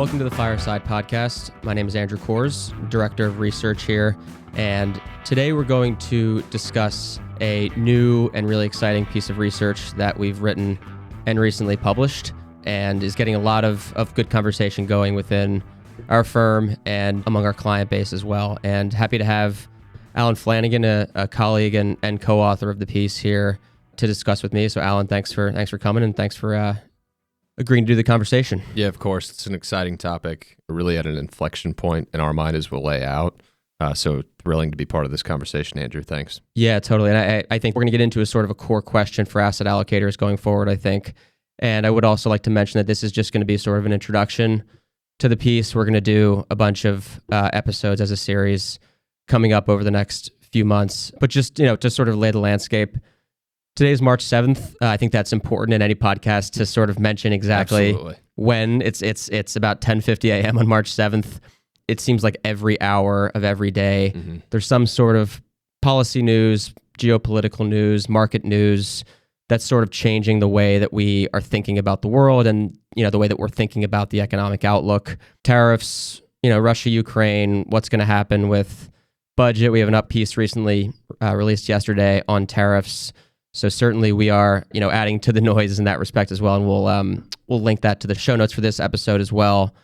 Welcome to the FireSide podcast. My name is Andrew Korz, Director of Research here, and today we're going to discuss a new and really exciting piece of research that we've written and recently published, and is getting a lot of good conversation going within our firm and among our client base as well. And happy to have Alan Flannigan, a colleague and co-author of the piece here to discuss with me. So Alan, thanks for coming, and thanks for agreeing to do the conversation. Yeah, of course. It's an exciting topic, really at an inflection point in our mind as we'll lay out. So thrilling to be part of this conversation, Andrew. Thanks. Yeah, totally. And I think we're going to get into a sort of a core question for asset allocators going forward, I think. And I would also like to mention that this is just going to be sort of an introduction to the piece. We're going to do a bunch of episodes as a series coming up over the next few months. But just, to sort of lay the landscape, today is March 7th. I think that's important in any podcast to sort of mention exactly when. It's about 10:50 a.m. on March 7th. It seems like every hour of every day, there's some sort of policy news, geopolitical news, market news that's sort of changing the way that we are thinking about the world and, the way that we're thinking about the economic outlook. Tariffs, Russia, Ukraine, what's going to happen with budget. We have an up piece recently released yesterday on tariffs. So certainly we are, adding to the noise in that respect as well. And we'll link that to the show notes for this episode as well.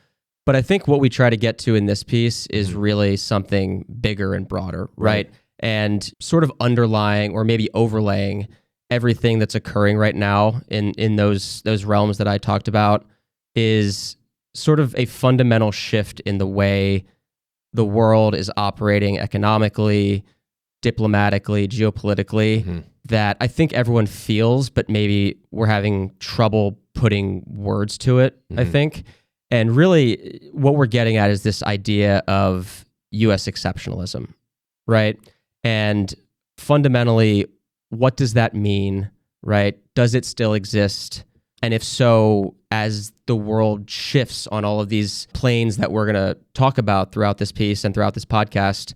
But I think what we try to get to in this piece is really something bigger and broader, right? And sort of underlying or maybe overlaying everything that's occurring right now in those realms that I talked about is sort of a fundamental shift in the way the world is operating economically, diplomatically, geopolitically, that I think everyone feels, but maybe we're having trouble putting words to it, I think. And really what we're getting at is this idea of U.S. exceptionalism, right? And fundamentally, what does that mean, right? Does it still exist? And if so, as the world shifts on all of these planes that we're going to talk about throughout this piece and throughout this podcast,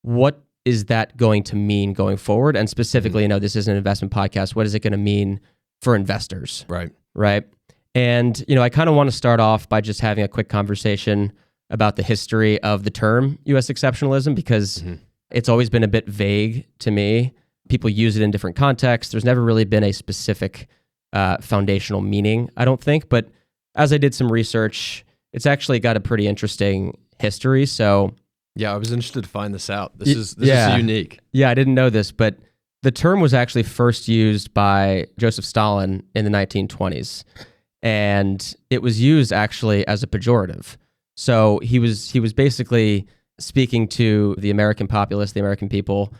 what is that going to mean going forward? And specifically, this is an investment podcast. What is it going to mean for investors? Right. And, I kind of want to start off by just having a quick conversation about the history of the term U.S. exceptionalism, because it's always been a bit vague to me. People use it in different contexts. There's never really been a specific foundational meaning, I don't think. But as I did some research, it's actually got a pretty interesting history. So yeah, I was interested to find this out. This is unique. Yeah, I didn't know this, but the term was actually first used by Joseph Stalin in the 1920s. And it was used actually as a pejorative. So he was basically speaking to the American populace, the American people,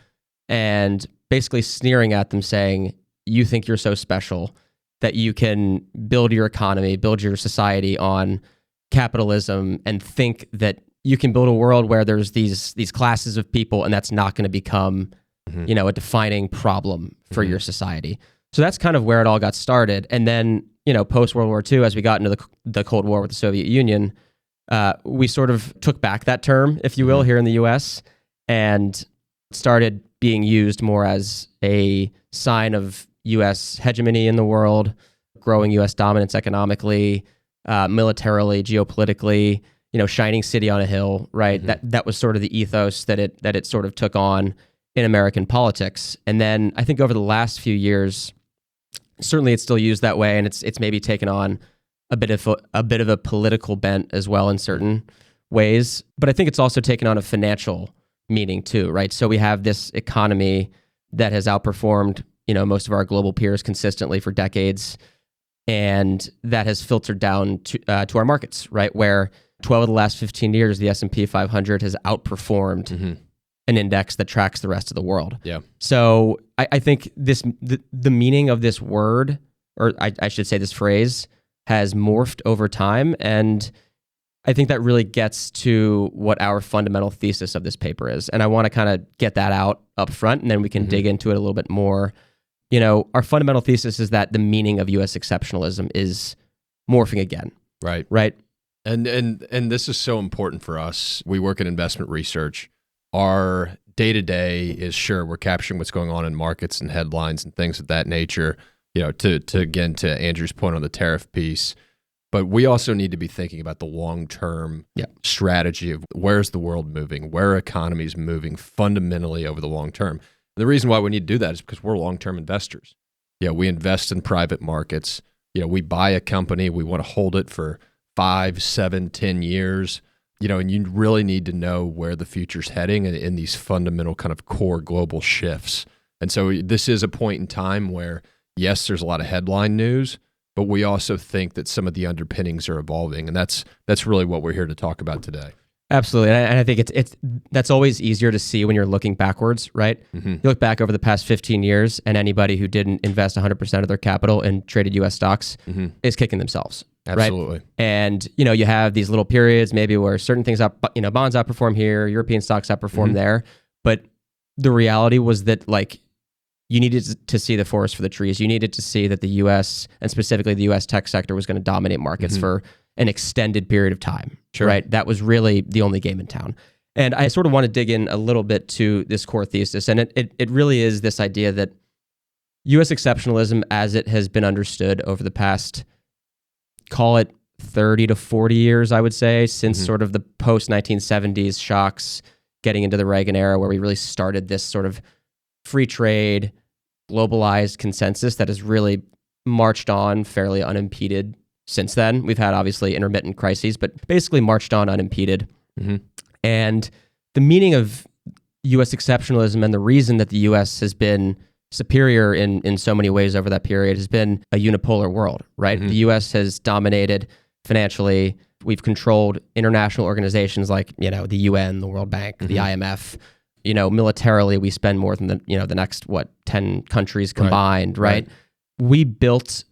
and basically sneering at them, saying, you think you're so special that you can build your economy, build your society on capitalism, and think that you can build a world where there's these classes of people, and that's not going to become, a defining problem for your society. So that's kind of where it all got started. And then, post World War II, as we got into the Cold War with the Soviet Union, we sort of took back that term, if you will, here in the U.S., and started being used more as a sign of U.S. hegemony in the world, growing U.S. dominance economically, militarily, geopolitically, shining city on a hill, right? That was sort of the ethos that it sort of took on in American politics. And then I think over the last few years, certainly it's still used that way, and it's maybe taken on a bit of a political bent as well in certain ways. But I think it's also taken on a financial meaning too, right? So we have this economy that has outperformed, most of our global peers consistently for decades, and that has filtered down to our markets, right? Where 12 of the last 15 years, the S&P 500 has outperformed an index that tracks the rest of the world. Yeah. So I think the meaning of this word, or I should say this phrase, has morphed over time. And I think that really gets to what our fundamental thesis of this paper is. And I want to kind of get that out up front, and then we can dig into it a little bit more. Our fundamental thesis is that the meaning of U.S. exceptionalism is morphing again. Right. And this is so important for us. We work in investment research. Our day-to-day is, sure, we're capturing what's going on in markets and headlines and things of that nature, to Andrew's point on the tariff piece. But we also need to be thinking about the long-term strategy of where's the world moving, where are economies moving fundamentally over the long term. The reason why we need to do that is because we're long-term investors. We invest in private markets. We buy a company, we want to hold it for 5, 7, 10 years, and you really need to know where the future's heading in these fundamental kind of core global shifts. And so this is a point in time where, yes, there's a lot of headline news, but we also think that some of the underpinnings are evolving. And that's really what we're here to talk about today. Absolutely. And I think that's always easier to see when you're looking backwards, right? Mm-hmm. You look back over the past 15 years and anybody who didn't invest 100% of their capital in traded U.S. stocks is kicking themselves. Absolutely. Right? And, you have these little periods maybe where certain things bonds outperform here, European stocks outperform there. But the reality was that you needed to see the forest for the trees. You needed to see that the U.S. and specifically the U.S. tech sector was going to dominate markets for an extended period of time, right? That was really the only game in town. And I sort of want to dig in a little bit to this core thesis. And it really is this idea that U.S. exceptionalism, as it has been understood over the past, call it 30 to 40 years, I would say, since sort of the post-1970s shocks, getting into the Reagan era, where we really started this sort of free trade, globalized consensus that has really marched on fairly unimpeded since then. We've had obviously intermittent crises, but basically marched on unimpeded. And the meaning of U.S. exceptionalism and the reason that the U.S. has been superior in so many ways over that period has been a unipolar world, right? The U.S. has dominated financially. We've controlled international organizations like, the UN, the World Bank, the IMF. Militarily, we spend more than the next 10 countries combined, right? We built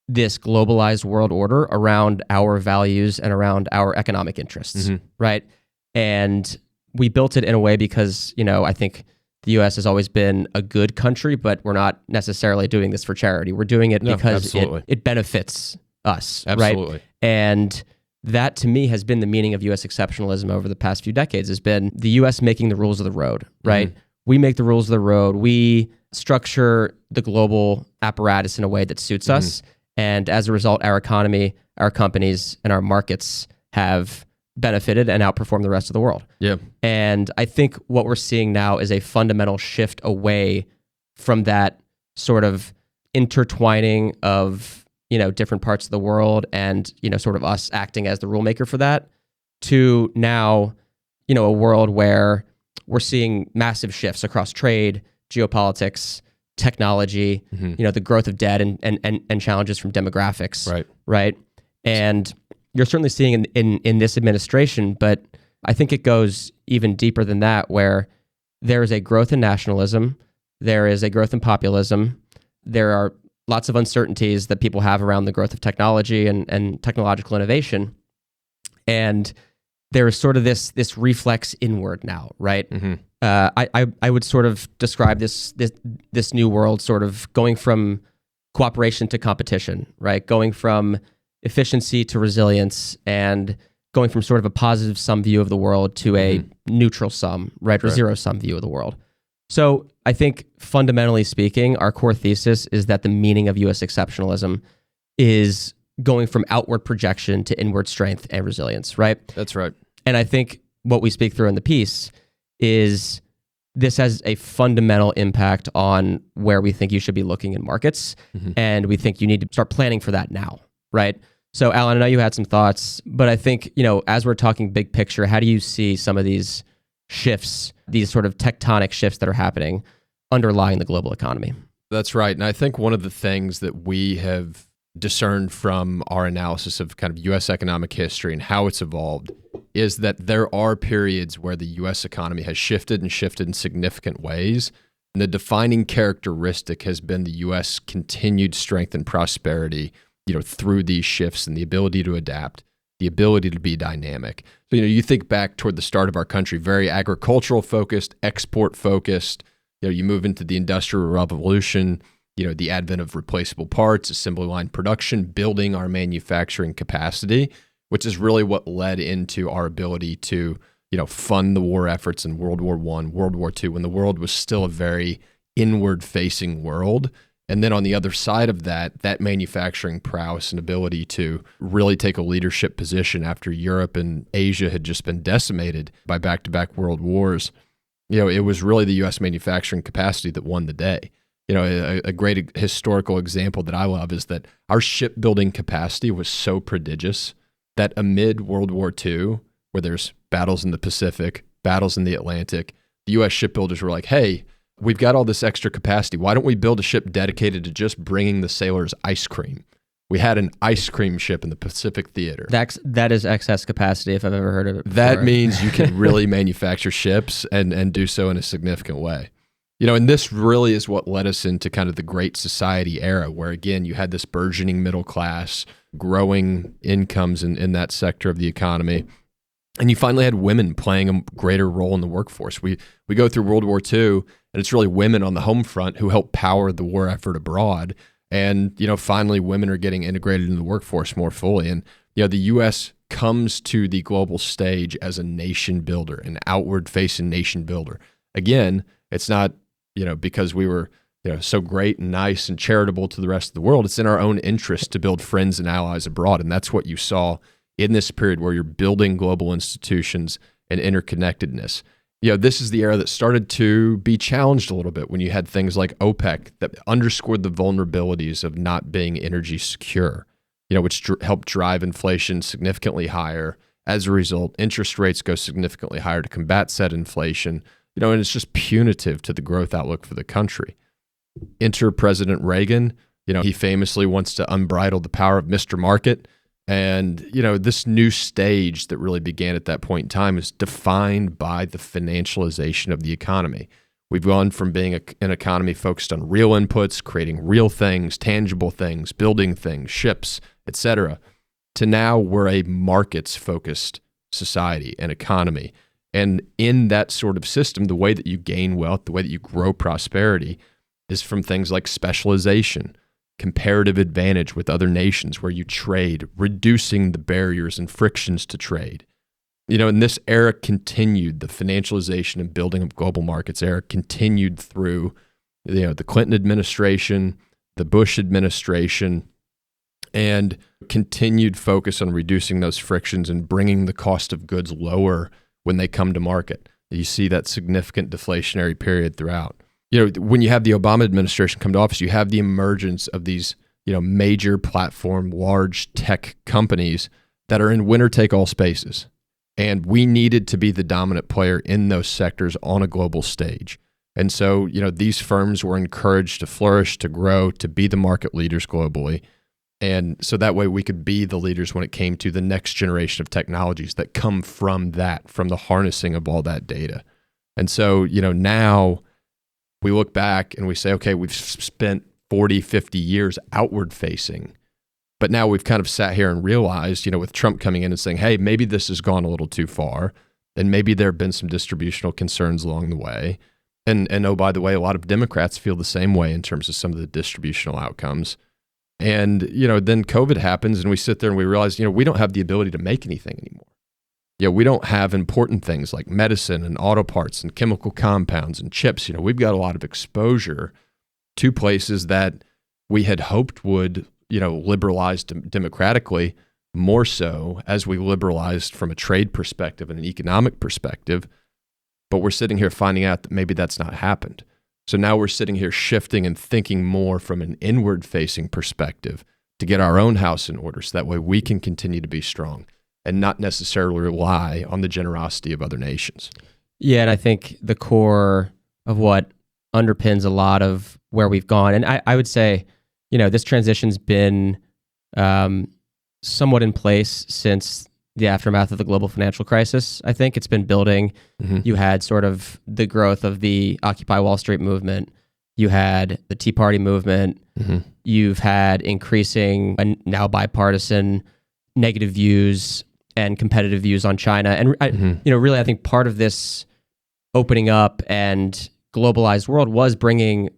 this globalized world order around our values and around our economic interests, right? And we built it in a way because, I think the U.S. has always been a good country, but we're not necessarily doing this for charity. We're doing it because it benefits us, right? And that, to me, has been the meaning of U.S. exceptionalism over the past few decades, has been the U.S. making the rules of the road, right? We make the rules of the road. We structure the global apparatus in a way that suits us. And as a result, our economy, our companies, and our markets have benefited and outperformed the rest of the world. And I think what we're seeing now is a fundamental shift away from that sort of intertwining of different parts of the world and, sort of us acting as the rule maker for that, to now, a world where we're seeing massive shifts across trade, geopolitics, technology, the growth of debt and challenges from demographics, right? And you're certainly seeing in this administration, but I think it goes even deeper than that, where there is a growth in nationalism, there is a growth in populism, there are lots of uncertainties that people have around the growth of technology and technological innovation. And there is sort of this reflex inward now, right? I would sort of describe this new world sort of going from cooperation to competition, right? Going from efficiency to resilience, and going from sort of a positive sum view of the world to a neutral sum, right? Or zero sum view of the world. So I think fundamentally speaking, our core thesis is that the meaning of U.S. exceptionalism is going from outward projection to inward strength and resilience, right? That's right. And I think what we speak through in the piece is this has a fundamental impact on where we think you should be looking in markets. And we think you need to start planning for that now, right? So Alan, I know you had some thoughts, but I think, as we're talking big picture, how do you see some of these shifts, these sort of tectonic shifts that are happening underlying the global economy? That's right. And I think one of the things that we have discerned from our analysis of kind of U.S. economic history and how it's evolved is that there are periods where the U.S. economy has shifted in significant ways. And the defining characteristic has been the U.S. continued strength and prosperity, through these shifts, and the ability to adapt, the ability to be dynamic. So, you think back toward the start of our country, very agricultural focused, export focused. You move into the Industrial Revolution, the advent of replaceable parts, assembly line production, building our manufacturing capacity, which is really what led into our ability to, fund the war efforts in World War I, World War II, when the world was still a very inward-facing world. And then on the other side of that, that manufacturing prowess and ability to really take a leadership position after Europe and Asia had just been decimated by back-to-back world wars, it was really the U.S. manufacturing capacity that won the day. A great historical example that I love is that our shipbuilding capacity was so prodigious that amid World War II, where there's battles in the Pacific, battles in the Atlantic, the U.S. shipbuilders were like, hey, we've got all this extra capacity. Why don't we build a ship dedicated to just bringing the sailors ice cream? We had an ice cream ship in the Pacific Theater. That is excess capacity if I've ever heard of it before. That means you can really manufacture ships and do so in a significant way. And this really is what led us into kind of the Great Society era, where, again, you had this burgeoning middle class, growing incomes in that sector of the economy. And you finally had women playing a greater role in the workforce. We go through World War II, and it's really women on the home front who help power the war effort abroad. And, finally women are getting integrated in the workforce more fully. And, the U.S. comes to the global stage as a nation builder, an outward-facing nation builder. Again, it's not, because we were, so great and nice and charitable to the rest of the world. It's in our own interest to build friends and allies abroad. And that's what you saw in this period where you're building global institutions and interconnectedness. This is the era that started to be challenged a little bit when you had things like OPEC that underscored the vulnerabilities of not being energy secure, which helped drive inflation significantly higher. As a result, interest rates go significantly higher to combat said inflation, and it's just punitive to the growth outlook for the country. Enter President Reagan. He famously wants to unbridle the power of Mr. Market. And, this new stage that really began at that point in time is defined by the financialization of the economy. We've gone from being an economy focused on real inputs, creating real things, tangible things, building things, ships, etc., to now we're a markets-focused society and economy. And in that sort of system, the way that you gain wealth, the way that you grow prosperity is from things like specialization, comparative advantage with other nations where you trade, reducing the barriers and frictions to trade. And this era continued, the financialization and building of global markets era continued through, the Clinton administration, the Bush administration, and continued focus on reducing those frictions and bringing the cost of goods lower when they come to market. You see that significant deflationary period throughout. When you have the Obama administration come to office, you have the emergence of these, major platform, large tech companies that are in winner-take-all spaces. And we needed to be the dominant player in those sectors on a global stage. And so, these firms were encouraged to flourish, to grow, to be the market leaders globally. And so that way we could be the leaders when it came to the next generation of technologies that come from the harnessing of all that data. And so, now we look back and we say, okay, we've spent 40, 50 years outward facing, but now we've kind of sat here and realized, with Trump coming in and saying, hey, maybe this has gone a little too far, and maybe there have been some distributional concerns along the way. And oh, by the way, a lot of Democrats feel the same way in terms of some of the distributional outcomes. And, then COVID happens and we sit there and we realize, we don't have the ability to make anything anymore. We don't have important things like medicine and auto parts and chemical compounds and chips. We've got a lot of exposure to places that we had hoped would, liberalize democratically more so as we liberalized from a trade perspective and an economic perspective. But we're sitting here finding out that maybe that's not happened. So now we're sitting here shifting and thinking more from an inward-facing perspective to get our own house in order so that way we can continue to be strong and not necessarily rely on the generosity of other nations. Yeah, and I think the core of what underpins a lot of where we've gone, and I would say, this transition's been somewhat in place since the aftermath of the global financial crisis. I think it's been building. Mm-hmm. You had sort of the growth of the Occupy Wall Street movement. You had the Tea Party movement. Mm-hmm. You've had increasing and now bipartisan negative views and competitive views on China. And, really, I think part of this opening up and globalized world was bringing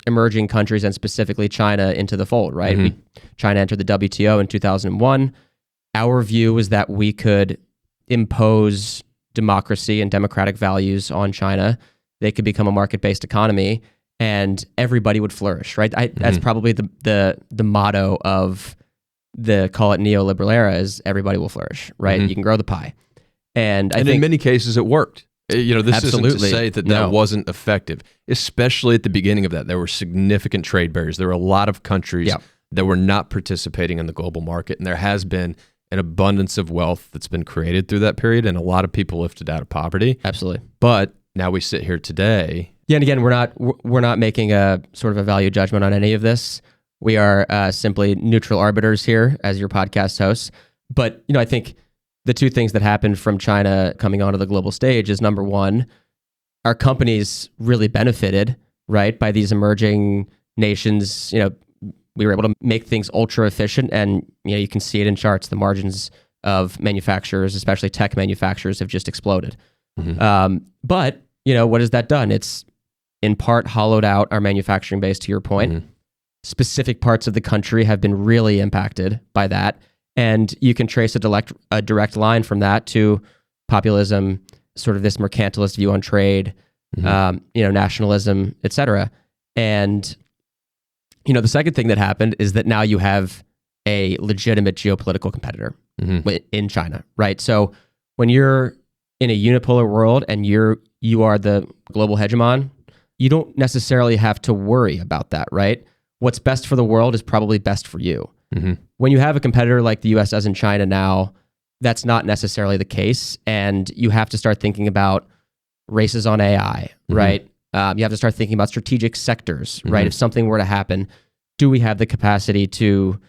emerging countries and specifically China into the fold, right? Mm-hmm. China entered the WTO in 2001. Our view was that we could impose democracy and democratic values on China. They could become a market-based economy. and everybody would flourish, right? That's probably the motto of the, call it neoliberal era, is everybody will flourish, right? You can grow the pie. And I think in many cases it worked. This Absolutely. isn't to say that wasn't effective, especially at the beginning of that. There were significant trade barriers. There were a lot of countries that were not participating in the global market, and there has been an abundance of wealth that's been created through that period, and a lot of people lifted out of poverty. Absolutely. But now we sit here today. Yeah, and again, we're not making a sort of a value judgment on any of this. We are simply neutral arbiters here as your podcast hosts. But I think the two things that happened from China coming onto the global stage is, number one, our companies really benefited, right, by these emerging nations. We were able to make things ultra efficient, and you can see it in charts. The margins of manufacturers, especially tech manufacturers, have just exploded. But what has that done? It's in part hollowed out our manufacturing base, to your point. Specific parts of the country have been really impacted by that. And you can trace a direct line from that to populism, sort of this mercantilist view on trade, nationalism, et cetera. And, the second thing that happened is that now you have a legitimate geopolitical competitor in China, right? So when you're in a unipolar world and you are the global hegemon, you don't necessarily have to worry about that, right? What's best for the world is probably best for you. When you have a competitor like the U.S. as in China now, that's not necessarily the case. And you have to start thinking about races on AI, right? You have to start thinking about strategic sectors, right? If something were to happen, do we have the capacity to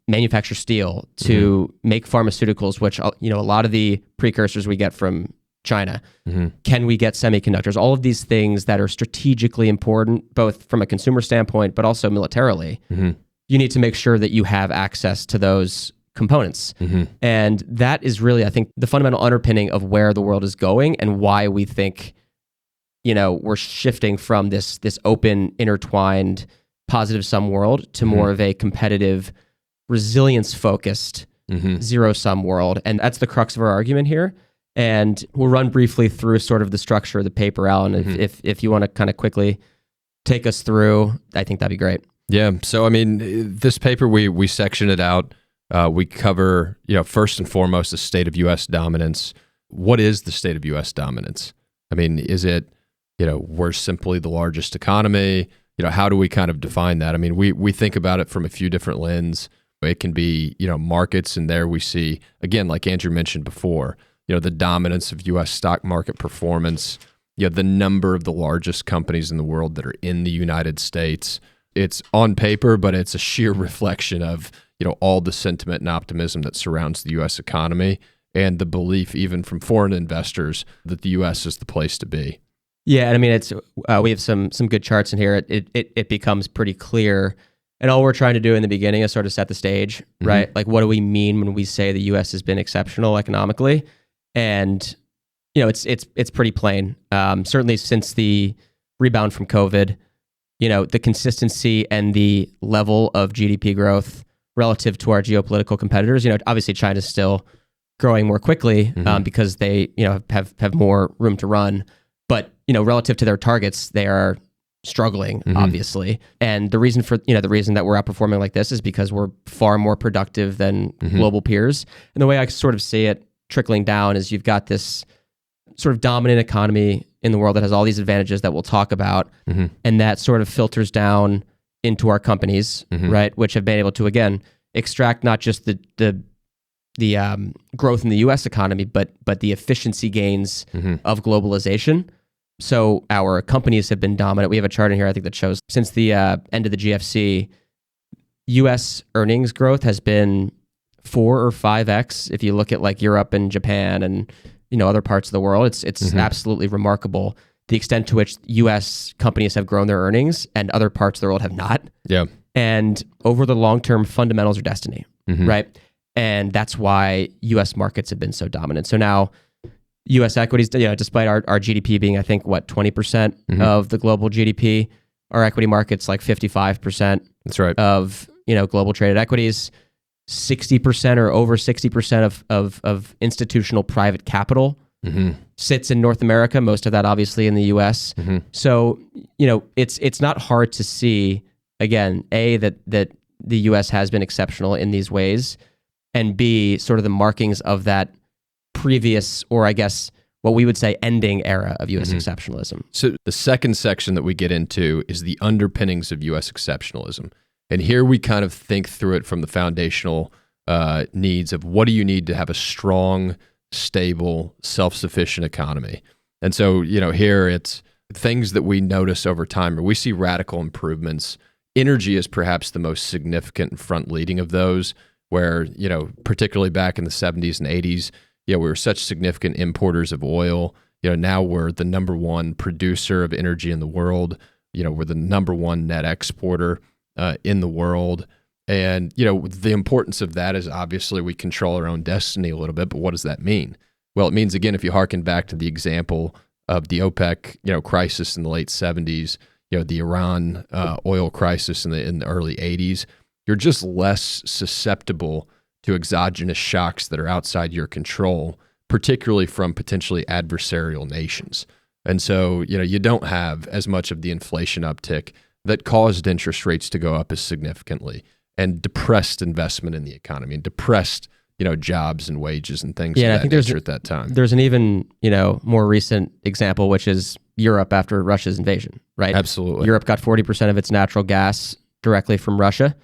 manufacture steel, to make pharmaceuticals, which, a lot of the precursors we get from China? Can we get semiconductors? All of these things that are strategically important, both from a consumer standpoint, but also militarily. You need to make sure that you have access to those components. And that is really, I think, the fundamental underpinning of where the world is going and why we think, we're shifting from this open, intertwined, positive sum world to more of a competitive, resilience-focused, zero-sum world. And that's the crux of our argument here. And we'll run briefly through sort of the structure of the paper, Alan. If you want to kind of quickly take us through, I think that'd be great. Yeah. So, this paper, we section it out. We cover, first and foremost, the state of U.S. dominance. What is the state of U.S. dominance? Is it, we're simply the largest economy? How do we kind of define that? We think about it from a few different lenses. It can be, markets, and there we see, again, like Andrew mentioned before, the dominance of U.S. stock market performance, the number of the largest companies in the world that are in the United States. It's on paper, but it's a sheer reflection of, all the sentiment and optimism that surrounds the U.S. economy and the belief, even from foreign investors, that the U.S. is the place to be. Yeah, and it's we have some good charts in here. It becomes pretty clear, and all we're trying to do in the beginning is sort of set the stage, right? Like, what do we mean when we say the U.S. has been exceptional economically? And it's pretty plain. Certainly since the rebound from COVID, the consistency and the level of GDP growth relative to our geopolitical competitors. Obviously China's still growing more quickly because they have more room to run, but relative to their targets, they are struggling, obviously. And the reason that we're outperforming like this is because we're far more productive than global peers. And the way I sort of see it trickling down is you've got this sort of dominant economy in the world that has all these advantages that we'll talk about, and that sort of filters down into our companies, right, which have been able to, again, extract not just the growth in the U.S. economy, but the efficiency gains of globalization. So our companies have been dominant. We have a chart in here, I think, that shows since the end of the GFC, U.S. earnings growth has been 4 or 5x. If you look at like Europe and Japan and other parts of the world, it's absolutely remarkable the extent to which U.S. companies have grown their earnings and other parts of the world have not. Yeah. And over the long term, fundamentals are destiny, right? And that's why U.S. markets have been so dominant. So now U.S. equities, despite our GDP being, I think, 20% of the global GDP, our equity market's like 55%. That's right. Of global traded equities. 60% or over 60% of institutional private capital sits in North America, most of that obviously in the US. So, it's not hard to see, again, A, that the US has been exceptional in these ways, and B, sort of the markings of that previous, or I guess what we would say ending era of US exceptionalism. So the second section that we get into is the underpinnings of U.S. exceptionalism. And here we kind of think through it from the foundational needs of what do you need to have a strong, stable, self-sufficient economy. And so, here it's things that we notice over time, or we see radical improvements. Energy is perhaps the most significant and front-leading of those, where, particularly back in the 70s and 80s, we were such significant importers of oil. Now we're the number one producer of energy in the world. We're the number one net exporter in the world. And, the importance of that is obviously we control our own destiny a little bit, but what does that mean? Well, it means, again, if you hearken back to the example of the OPEC, crisis in the late 70s, the Iran oil crisis in the early 80s, you're just less susceptible to exogenous shocks that are outside your control, particularly from potentially adversarial nations. And so, you don't have as much of the inflation uptick that caused interest rates to go up as significantly and depressed investment in the economy and depressed, jobs and wages and things of that nature at that time. There's an even, more recent example, which is Europe after Russia's invasion, right? Absolutely. Europe got 40% of its natural gas directly from Russia,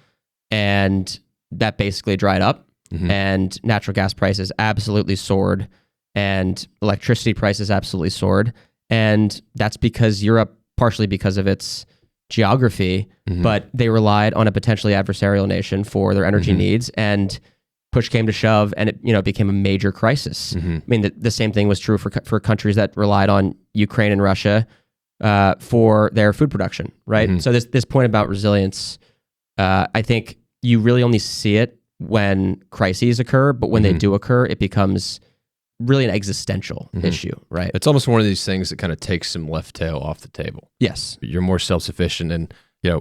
and that basically dried up. And natural gas prices absolutely soared, and electricity prices absolutely soared. And that's because Europe, partially because of its geography, but they relied on a potentially adversarial nation for their energy needs, and push came to shove, and it became a major crisis. I mean, the same thing was true for countries that relied on Ukraine and Russia for their food production, right? So this point about resilience, I think you really only see it when crises occur, but when they do occur, it becomes really an existential issue, right? It's almost one of these things that kind of takes some left tail off the table. Yes. You're more self-sufficient, and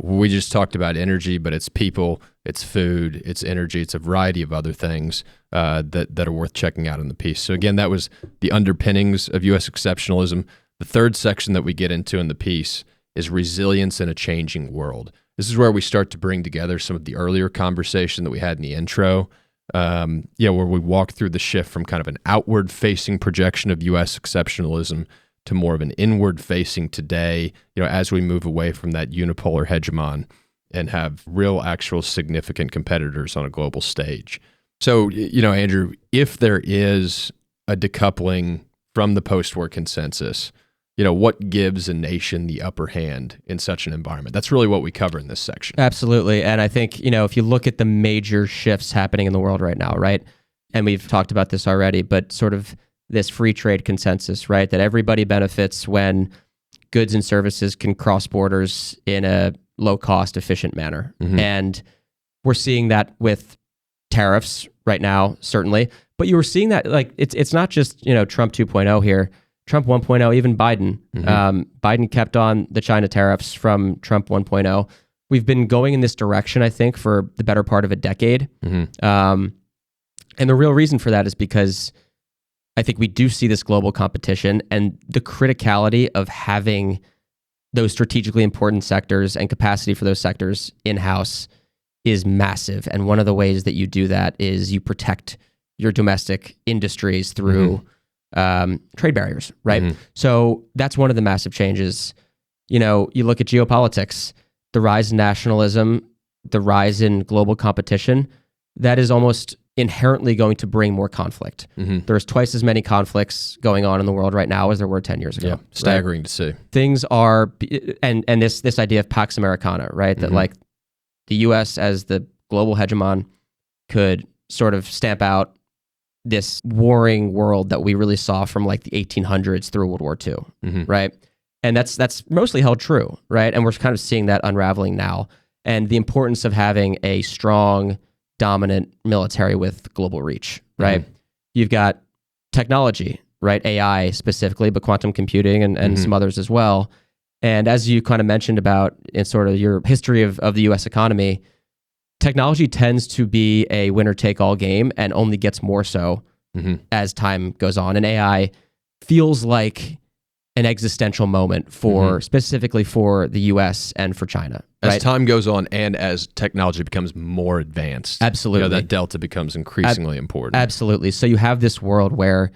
we just talked about energy, but it's people, it's food, it's energy, it's a variety of other things that are worth checking out in the piece. So again, that was the underpinnings of U.S. exceptionalism. The third section that we get into in the piece is resilience in a changing world. This is where we start to bring together some of the earlier conversation that we had in the intro, where we walk through the shift from kind of an outward-facing projection of U.S. exceptionalism to more of an inward-facing today, as we move away from that unipolar hegemon and have real, actual, significant competitors on a global stage. So, Andrew, if there is a decoupling from the post-war consensus, what gives a nation the upper hand in such an environment? That's really what we cover in this section. Absolutely. And I think, if you look at the major shifts happening in the world right now, right? And we've talked about this already, but sort of this free trade consensus, right? That everybody benefits when goods and services can cross borders in a low cost, efficient manner. And we're seeing that with tariffs right now, certainly. But you were seeing that, like, it's not just, Trump 2.0 here. Trump 1.0, even Biden. Biden kept on the China tariffs from Trump 1.0. We've been going in this direction, I think, for the better part of a decade. And the real reason for that is because I think we do see this global competition, and the criticality of having those strategically important sectors and capacity for those sectors in-house is massive. And one of the ways that you do that is you protect your domestic industries through trade barriers, right? So that's one of the massive changes. You look at geopolitics, the rise in nationalism, the rise in global competition, that is almost inherently going to bring more conflict. There's twice as many conflicts going on in the world right now as there were 10 years ago. Yeah, staggering to see. Things are, and this idea of Pax Americana, right? That like the U.S. as the global hegemon could sort of stamp out this warring world that we really saw from like the 1800s through World War II, right? And that's mostly held true, right? And we're kind of seeing that unraveling now. And the importance of having a strong, dominant military with global reach, right? You've got technology, right? AI specifically, but quantum computing and some others as well. And as you kind of mentioned about in sort of your history of the U.S. economy, technology tends to be a winner-take-all game and only gets more so as time goes on. And AI feels like an existential moment for specifically for the US and for China. As right? time goes on and as technology becomes more advanced, Absolutely. that delta becomes increasingly important. Absolutely. So you have this world where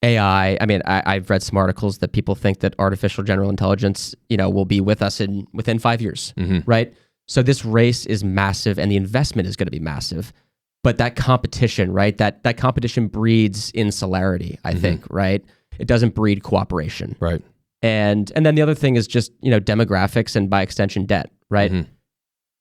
AI, I mean, I've read some articles that people think that artificial general intelligence, will be with us within 5 years, right? So this race is massive and the investment is going to be massive. But that competition, right? That competition breeds insularity, I think, right? It doesn't breed cooperation. Right. And then the other thing is just, demographics and by extension debt, right?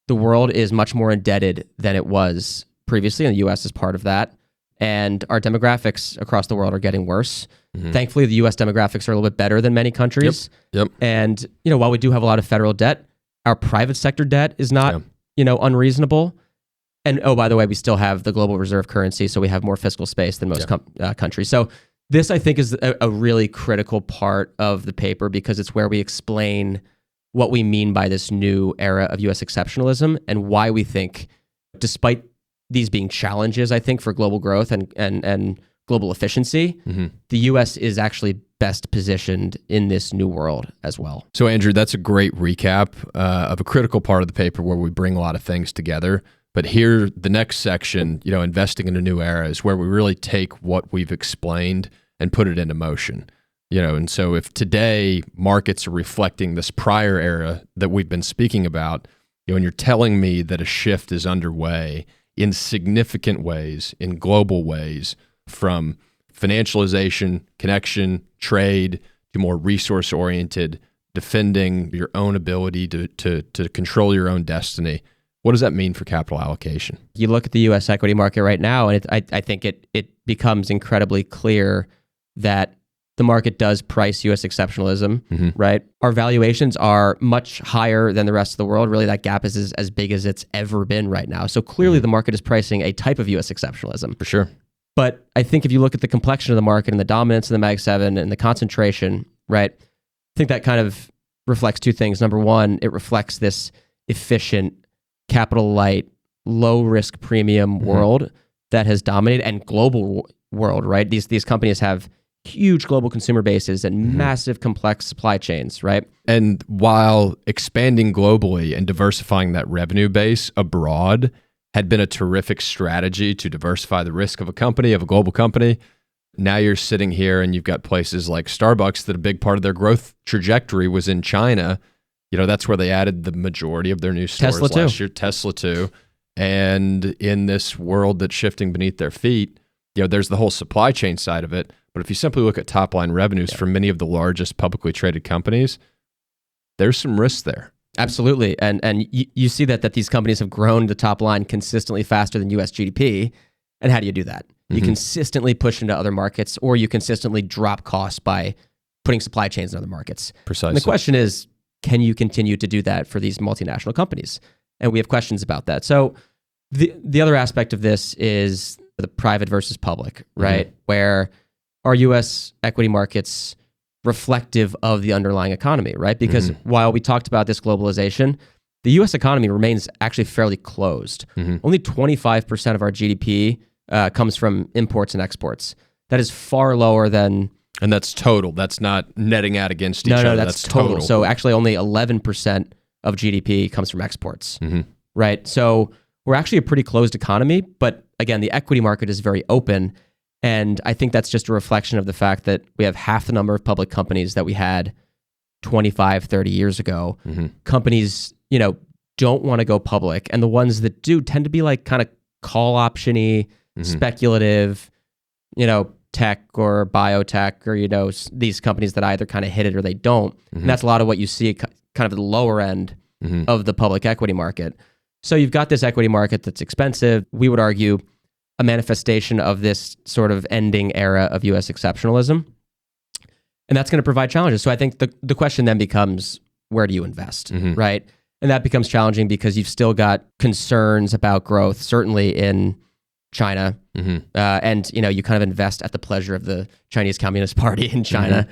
The world is much more indebted than it was previously, and the US is part of that. And our demographics across the world are getting worse. Thankfully, the US demographics are a little bit better than many countries. Yep. And, while we do have a lot of federal debt, our private sector debt is not, unreasonable. And by the way, we still have the global reserve currency, so we have more fiscal space than most countries. So this, I think, is a really critical part of the paper because it's where we explain what we mean by this new era of U.S. exceptionalism and why we think, despite these being challenges, I think, for global growth and global efficiency, the U.S. is actually best positioned in this new world as well. So, Andrew, that's a great recap of a critical part of the paper where we bring a lot of things together. But here, the next section, investing in a new era, is where we really take what we've explained and put it into motion. And so if today markets are reflecting this prior era that we've been speaking about, and you're telling me that a shift is underway in significant ways, in global ways, from financialization, connection, trade, to more resource-oriented, defending your own ability to control your own destiny, what does that mean for capital allocation? You look at the U.S. equity market right now, and I think it becomes incredibly clear that the market does price U.S. exceptionalism, right? Our valuations are much higher than the rest of the world. Really, that gap is as big as it's ever been right now. So clearly the market is pricing a type of U.S. exceptionalism. For sure. But I think if you look at the complexion of the market and the dominance of the Mag 7 and the concentration, right, I think that kind of reflects two things. Number one, it reflects this efficient, capital light, low risk premium world that has dominated, and global world, right? These companies have huge global consumer bases and massive complex supply chains, right? And while expanding globally and diversifying that revenue base abroad had been a terrific strategy to diversify the risk of a company, of a global company, now you're sitting here and you've got places like Starbucks that a big part of their growth trajectory was in China. That's where they added the majority of their new stores last year. Tesla too. And in this world that's shifting beneath their feet, there's the whole supply chain side of it. But if you simply look at top line revenues for many of the largest publicly traded companies, there's some risk there. Absolutely. And you see that these companies have grown the top line consistently faster than US GDP. And how do you do that? You consistently push into other markets, or you consistently drop costs by putting supply chains in other markets. Precisely. And the question is, can you continue to do that for these multinational companies? And we have questions about that. So the other aspect of this is the private versus public, right? Where are U.S. equity markets reflective of the underlying economy, right? Because while we talked about this globalization, the U.S. economy remains actually fairly closed. Only 25% of our GDP comes from imports and exports. That is far lower than... And that's total. That's not netting out against each other. No, that's total. So actually only 11% of GDP comes from exports, right? So we're actually a pretty closed economy, but again, the equity market is very open. And I think that's just a reflection of the fact that we have half the number of public companies that we had 25, 30 years ago. Companies, don't want to go public. And the ones that do tend to be like kind of call option-y, speculative, tech or biotech, or, these companies that either kind of hit it or they don't. And that's a lot of what you see kind of at the lower end of the public equity market. So you've got this equity market that's expensive. We would argue a manifestation of this sort of ending era of U.S. exceptionalism. And that's going to provide challenges. So I think the question then becomes, where do you invest, right? And that becomes challenging because you've still got concerns about growth, certainly in China. And, you kind of invest at the pleasure of the Chinese Communist Party in China.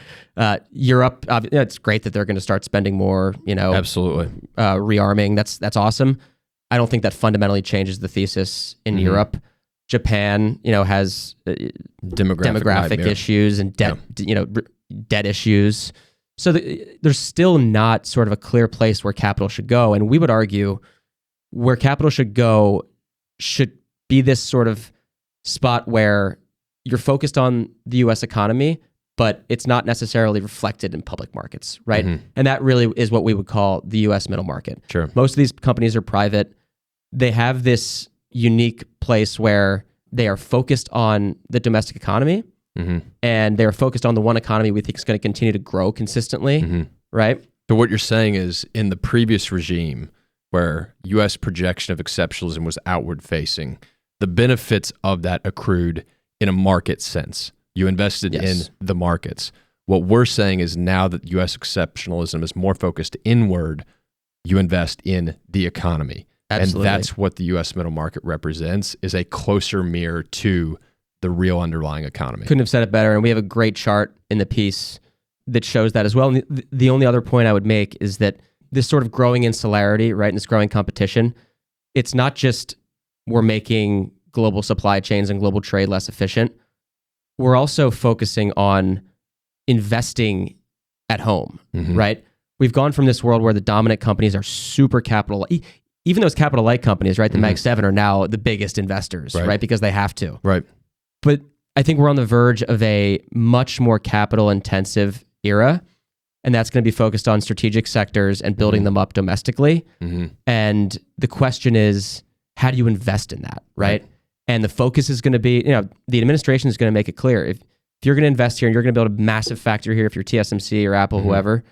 Europe, it's great that they're going to start spending more, absolutely, rearming. That's awesome. I don't think that fundamentally changes the thesis in Europe. Japan, has demographic issues and debt, debt issues. So there's still not sort of a clear place where capital should go. And we would argue where capital should go should be this sort of spot where you're focused on the U.S. economy, but it's not necessarily reflected in public markets, right? Mm-hmm. And that really is what we would call the U.S. middle market. Sure. Most of these companies are private. They have this unique place where they are focused on the domestic economy, mm-hmm. and they're focused on the one economy we think is going to continue to grow consistently, mm-hmm. right? So what you're saying is, in the previous regime, where U.S. projection of exceptionalism was outward facing, the benefits of that accrued in a market sense. You invested in the markets. What we're saying is now that U.S. exceptionalism is more focused inward, you invest in the economy. Absolutely. And that's what the U.S. middle market represents, is a closer mirror to the real underlying economy. Couldn't have said it better. And we have a great chart in the piece that shows that as well. And the only other point I would make is that this sort of growing insularity, right, and this growing competition, it's not just we're making global supply chains and global trade less efficient. We're also focusing on investing at home, mm-hmm. right? We've gone from this world where the dominant companies are super capital, even those capital light companies, right? The mm-hmm. Mag 7 are now the biggest investors, right? Because they have to. Right. But I think we're on the verge of a much more capital intensive era. And that's going to be focused on strategic sectors and building mm-hmm. them up domestically. Mm-hmm. And the question is, how do you invest in that, right? And the focus is going to be, the administration is going to make it clear. If you're going to invest here and you're going to build a massive factory here, if you're TSMC or Apple, mm-hmm. whoever,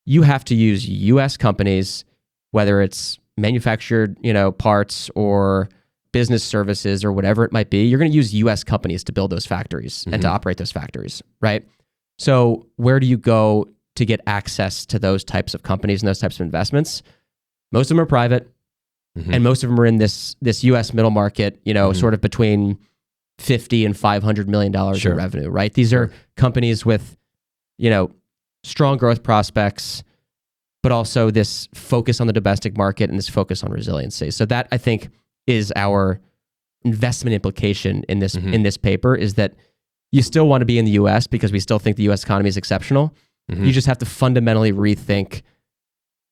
you have to use U.S. companies, whether it's manufactured, parts or business services or whatever it might be. You're going to use U.S. companies to build those factories mm-hmm. and to operate those factories, right? So where do you go to get access to those types of companies and those types of investments? Most of them are private. Mm-hmm. And most of them are in this U.S. middle market, mm-hmm. sort of between $50 and $500 million in revenue, right? These are companies with, strong growth prospects, but also this focus on the domestic market and this focus on resiliency. So that, I think, is our investment implication in this mm-hmm. in this paper, is that you still want to be in the U.S. because we still think the U.S. economy is exceptional. Mm-hmm. You just have to fundamentally rethink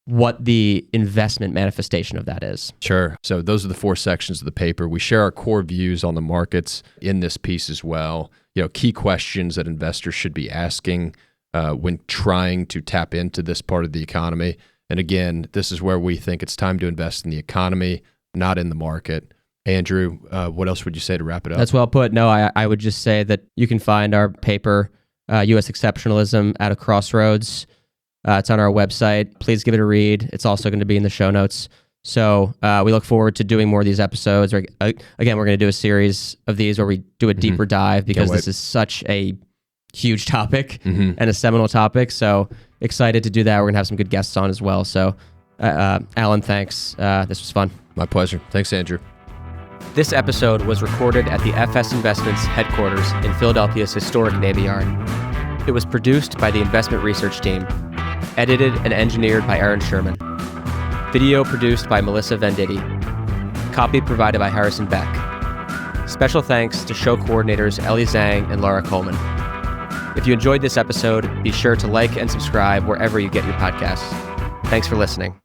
what the investment manifestation of that is. Sure. So those are the 4 sections of the paper. We share our core views on the markets in this piece as well. Key questions that investors should be asking when trying to tap into this part of the economy. And again, this is where we think it's time to invest in the economy, not in the market. Andrew, what else would you say to wrap it up? That's well put. No, I would just say that you can find our paper, U.S. Exceptionalism at a Crossroads. It's on our website. Please give it a read. It's also going to be in the show notes. So we look forward to doing more of these episodes. Again, we're going to do a series of these where we do a deeper dive, because this is such a huge topic and a seminal topic. So excited to do that. We're going to have some good guests on as well. So Alan, thanks. This was fun. My pleasure. Thanks, Andrew. This episode was recorded at the FS Investments headquarters in Philadelphia's historic Navy Yard. It was produced by the investment research team, edited and engineered by Aaron Sherman. Video produced by Melissa Venditti. Copy provided by Harrison Beck. Special thanks to show coordinators Ellie Zhang and Laura Coleman. If you enjoyed this episode, be sure to like and subscribe wherever you get your podcasts. Thanks for listening.